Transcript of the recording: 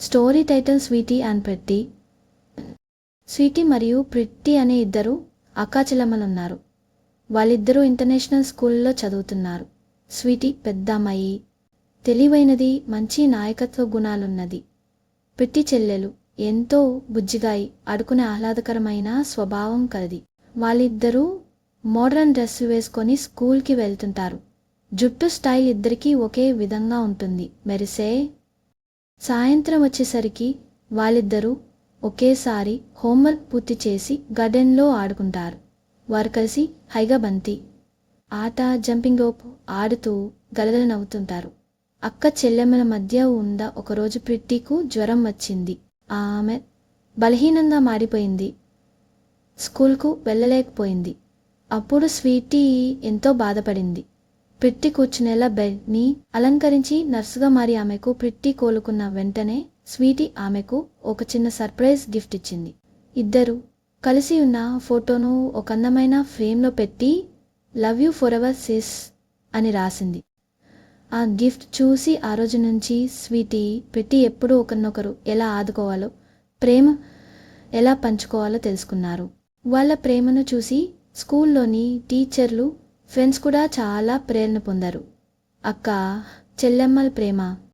Story title sweetie and pretty. Sweetie మరియు pretty అనే ఇద్దరు అక్కాచెల్లెమ్మలున్నారు. వాళ్ళిద్దరూ ఇంటర్నేషనల్ స్కూల్లో చదువుతున్నారు. స్వీటీ పెద్ద అమ్మాయి, తెలివైనది, మంచి నాయకత్వ గుణాలున్నది. ప్రిట్టి చెల్లెలు ఎంతో బుజ్జిగాయి, ఆడుకునే ఆహ్లాదకరమైన స్వభావం కలది. వాళ్ళిద్దరూ మోడ్రన్ డ్రెస్ వేసుకొని స్కూల్కి వెళ్తుంటారు. జుట్టు స్టైల్ ఇద్దరికీ ఒకే విధంగా ఉంటుంది, మెరిసే. సాయంత్రం వచ్చేసరికి వాళ్ళిద్దరూ ఒకేసారి హోంవర్క్ పూర్తి చేసి గార్డెన్లో ఆడుకుంటారు. వారు కలిసి హైగా బంతి ఆట, జంపింగ్ రోప్ ఆడుతూ గలగల నవ్వుతుంటారు. అక్క చెల్లెమ్మల మధ్య ఉన్న ఒకరోజు ప్రిట్టికు జ్వరం వచ్చింది. ఆమె బలహీనంగా మారిపోయింది. స్కూల్కు వెళ్ళలేకపోయింది. అప్పుడు స్వీటీ ఎంతో బాధపడింది. ప్రిట్టి కూర్చునేలా బెడ్ని అలంకరించి నర్సుగా మారి ఆమెకు ప్రిట్టి కోలుకున్న వెంటనే స్వీటీ ఆమెకు ఒక చిన్న సర్ప్రైజ్ గిఫ్ట్ ఇచ్చింది. ఇద్దరు కలిసి ఉన్న ఫోటోను ఒక అందమైన ఫ్రేమ్లో పెట్టి love you forever sis అని రాసింది. ఆ గిఫ్ట్ చూసి ఆ రోజు నుంచి స్వీటీ, ప్రిట్టి ఎప్పుడూ ఒకరినొకరు ఎలా ఆదుకోవాలో, ప్రేమ ఎలా పంచుకోవాలో తెలుసుకున్నారు. వాళ్ళ ప్రేమను చూసి స్కూల్లోని టీచర్లు, ఫ్రెండ్స్ కూడా చాలా ప్రేరణ పొందారు. అక్క చెల్లెమ్మల ప్రేమ